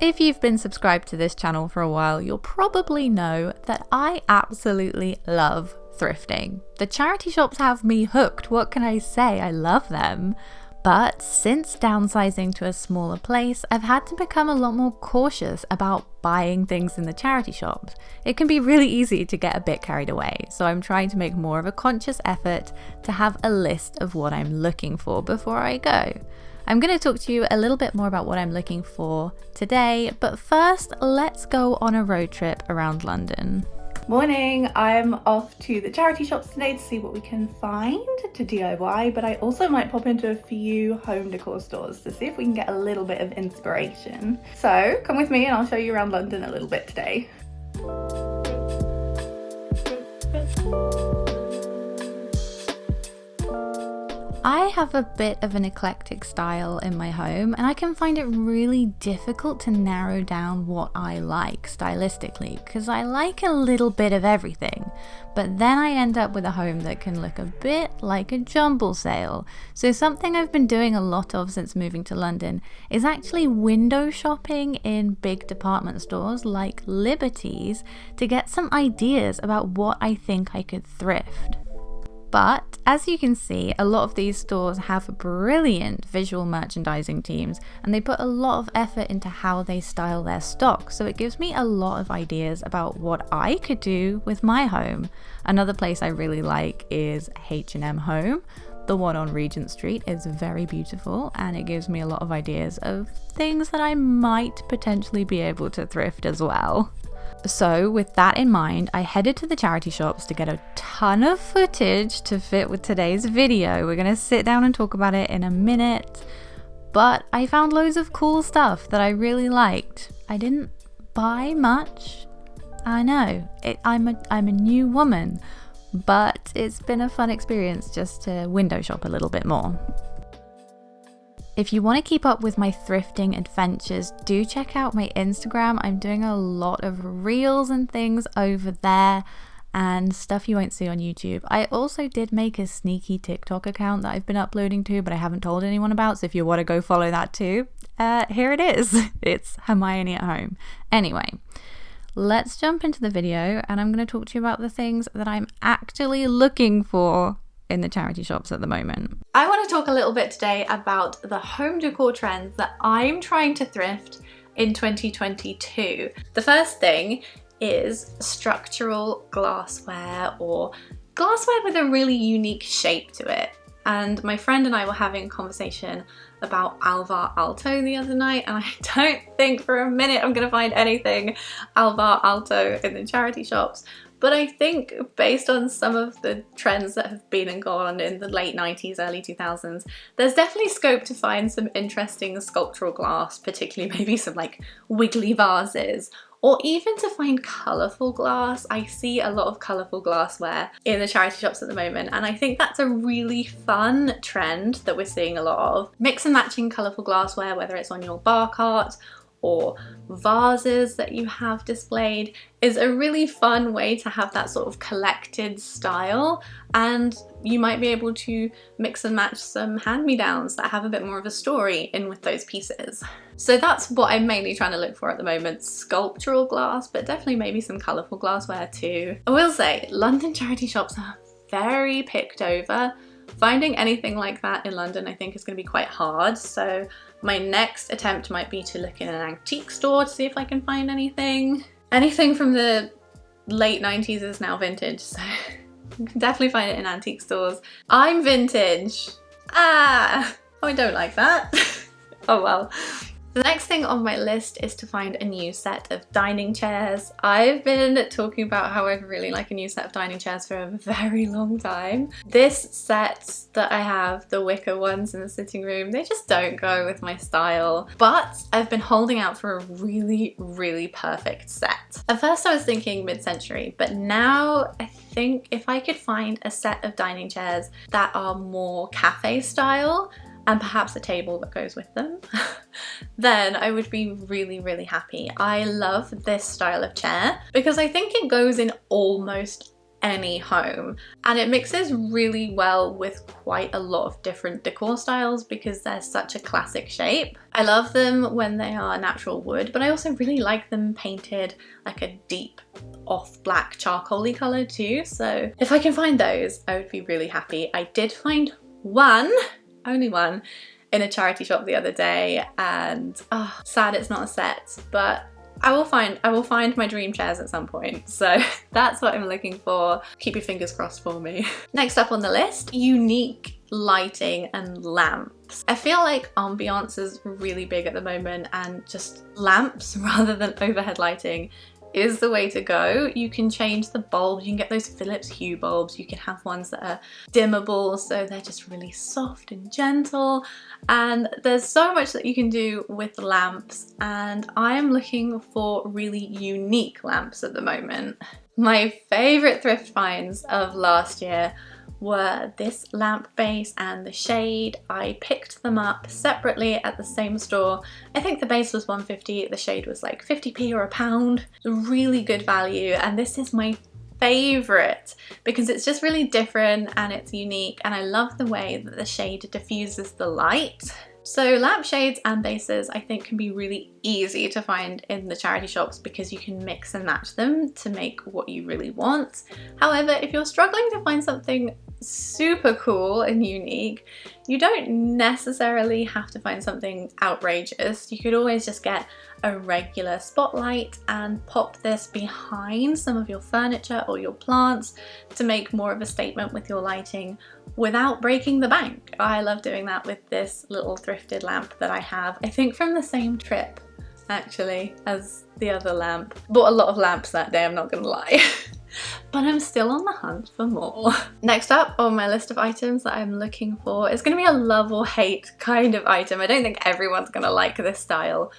If you've been subscribed to this channel for a while, you'll probably know that I absolutely love thrifting. The charity shops have me hooked, what can I say? I love them. But since downsizing to a smaller place, I've had to become a lot more cautious about buying things in the charity shops. It can be really easy to get a bit carried away, so I'm trying to make more of a conscious effort to have a list of what I'm looking for before I go. I'm going to talk to you a little bit more about what I'm looking for today, but first let's go on a road trip around London. Morning, I'm off to the charity shops today to see what we can find to DIY, but I also might pop into a few home decor stores to see if we can get a little bit of inspiration. So come with me and I'll show you around London a little bit today. I have a bit of an eclectic style in my home, and I can find it really difficult to narrow down what I like stylistically because I like a little bit of everything, but then I end up with a home that can look a bit like a jumble sale. So something I've been doing a lot of since moving to London is actually window shopping in big department stores like Liberty's to get some ideas about what I think I could thrift. But as you can see, a lot of these stores have brilliant visual merchandising teams and they put a lot of effort into how they style their stock. So it gives me a lot of ideas about what I could do with my home. Another place I really like is H&M Home. The one on Regent Street is very beautiful and it gives me a lot of ideas of things that I might potentially be able to thrift as well. So with that in mind, I headed to the charity shops to get a ton of footage to fit with today's video. We're gonna sit down and talk about it in a minute, but I found loads of cool stuff that I really liked. I didn't buy much. I know, I'm a new woman, but it's been a fun experience just to window shop a little bit more. If you want to keep up with my thrifting adventures, do check out my Instagram. I'm doing a lot of reels and things over there and stuff you won't see on YouTube. I also did make a sneaky TikTok account that I've been uploading to, but I haven't told anyone about. So if you want to go follow that too, here it is. It's Hermione at Home. Anyway, let's jump into the video and I'm going to talk to you about the things that I'm actually looking for in the charity shops at the moment. I want to talk a little bit today about the home decor trends that I'm trying to thrift in 2022. The first thing is structural glassware, or glassware with a really unique shape to it. And my friend and I were having a conversation about Alvar Aalto the other night, and I don't think for a minute I'm gonna find anything Alvar Aalto in the charity shops. But I think based on some of the trends that have been and gone in the late 90s, early 2000s, there's definitely scope to find some interesting sculptural glass, particularly maybe some like wiggly vases, or even to find colourful glass. I see a lot of colourful glassware in the charity shops at the moment, and I think that's a really fun trend that we're seeing a lot of. Mix and matching colourful glassware, whether it's on your bar cart or vases that you have displayed, is a really fun way to have that sort of collected style, and you might be able to mix and match some hand-me-downs that have a bit more of a story in with those pieces. So that's what I'm mainly trying to look for at the moment, sculptural glass, but definitely maybe some colourful glassware too. I will say, London charity shops are very picked over. Finding anything like that in London I think is going to be quite hard, so my next attempt might be to look in an antique store to see if I can find anything. Anything from the late 90s is now vintage, so you can definitely find it in antique stores. I'm vintage! Oh, I don't like that. Oh well. The next thing on my list is to find a new set of dining chairs. I've been talking about how I really like a new set of dining chairs for a very long time. This set that I have, the wicker ones in the sitting room, they just don't go with my style. But I've been holding out for a really, really perfect set. At first I was thinking mid-century, but now I think if I could find a set of dining chairs that are more cafe style, and perhaps a table that goes with them, then I would be really, really happy. I love this style of chair because I think it goes in almost any home, and it mixes really well with quite a lot of different decor styles because they're such a classic shape. I love them when they are natural wood, but I also really like them painted like a deep off black charcoaly colour too, so if I can find those I would be really happy. I did find one, only one, in a charity shop the other day, and sad it's not a set, but I will find my dream chairs at some point, so that's what I'm looking for. Keep your fingers crossed for me. Next up on the list, unique lighting and lamps. I feel like ambiance is really big at the moment, and just lamps rather than overhead lighting is the way to go. You can change the bulbs, you can get those Philips Hue bulbs, you can have ones that are dimmable, so they're just really soft and gentle, and there's so much that you can do with lamps, and I am looking for really unique lamps at the moment. My favourite thrift finds of last year were this lamp base and the shade. I picked them up separately at the same store. I think the base was $1.50, the shade was like 50p or £1. Really good value, and this is my favourite because it's just really different and it's unique, and I love the way that the shade diffuses the light. So lampshades and bases I think can be really easy to find in the charity shops because you can mix and match them to make what you really want. However, if you're struggling to find something super cool and unique, you don't necessarily have to find something outrageous. You could always just get a regular spotlight and pop this behind some of your furniture or your plants to make more of a statement with your lighting without breaking the bank. I love doing that with this little thrifted lamp that I have, I think from the same trip actually as the other lamp. Bought a lot of lamps that day, I'm not gonna lie. But I'm still on the hunt for more. Next up on my list of items that I'm looking for is going to be a love or hate kind of item. I don't think everyone's going to like this style,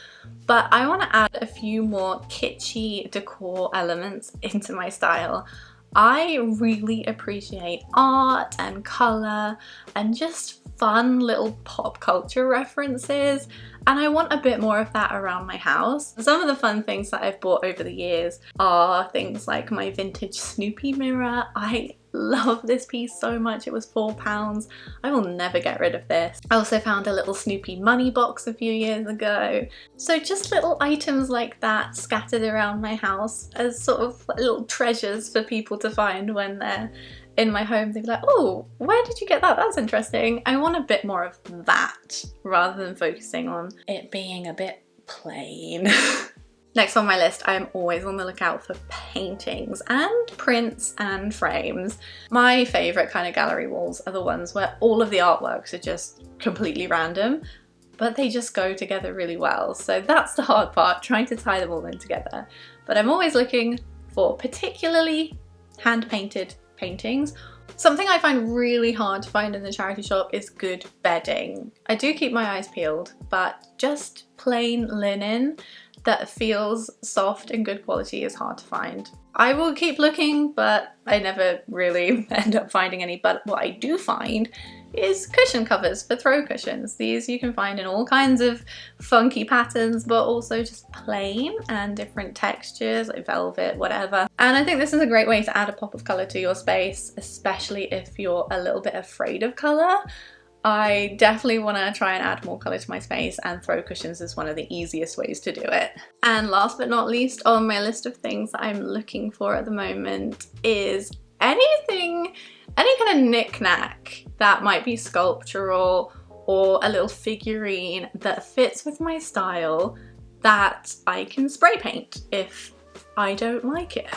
but I want to add a few more kitschy decor elements into my style. I really appreciate art and colour and just fun little pop culture references, and I want a bit more of that around my house. Some of the fun things that I've bought over the years are things like my vintage Snoopy mirror. I love this piece so much, it was £4. I will never get rid of this. I also found a little Snoopy money box a few years ago. So just little items like that scattered around my house as sort of little treasures for people to find when they're in my home. They'd be like, oh, where did you get that? That's interesting. I want a bit more of that rather than focusing on it being a bit plain. Next on my list, I am always on the lookout for paintings and prints and frames. My favourite kind of gallery walls are the ones where all of the artworks are just completely random, but they just go together really well. So that's the hard part, trying to tie them all in together. But I'm always looking for particularly hand-painted paintings. Something I find really hard to find in the charity shop is good bedding. I do keep my eyes peeled, but just plain linen that feels soft and good quality is hard to find. I will keep looking, but I never really end up finding any. But what I do find is cushion covers for throw cushions. These you can find in all kinds of funky patterns, but also just plain and different textures like velvet, whatever. And I think this is a great way to add a pop of colour to your space, especially if you're a little bit afraid of colour. I definitely want to try and add more colour to my space, and throw cushions is one of the easiest ways to do it. And last but not least on my list of things that I'm looking for at the moment is anything, any kind of knick-knack that might be sculptural or a little figurine that fits with my style that I can spray paint if I don't like it.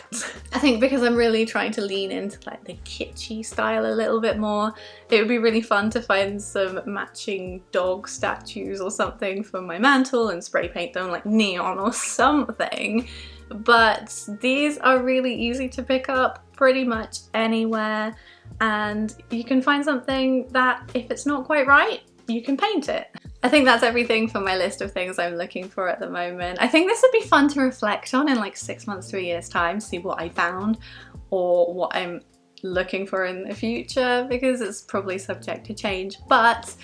I think because I'm really trying to lean into like the kitschy style a little bit more, it would be really fun to find some matching dog statues or something for my mantle and spray paint them like neon or something. But these are really easy to pick up pretty much anywhere, and you can find something that if it's not quite right, you can paint it. I think that's everything for my list of things I'm looking for at the moment. I think this would be fun to reflect on in like 6 months to a year's time, see what I found or what I'm looking for in the future, because it's probably subject to change. But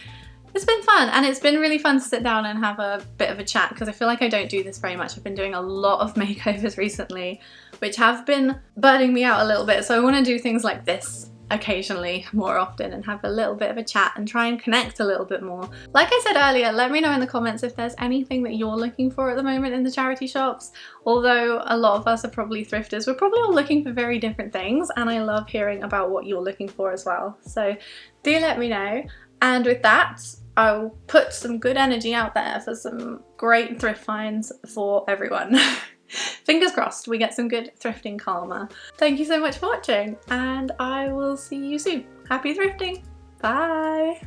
it's been fun, and it's been really fun to sit down and have a bit of a chat, because I feel like I don't do this very much. I've been doing a lot of makeovers recently, which have been burning me out a little bit, so I want to do things like this occasionally more often and have a little bit of a chat and try and connect a little bit more. Like I said earlier, let me know in the comments if there's anything that you're looking for at the moment in the charity shops. Although a lot of us are probably thrifters, we're probably all looking for very different things, and I love hearing about what you're looking for as well. So do let me know. And with that, I'll put some good energy out there for some great thrift finds for everyone. Fingers crossed we get some good thrifting karma. Thank you so much for watching, and I will see you soon. Happy thrifting! Bye!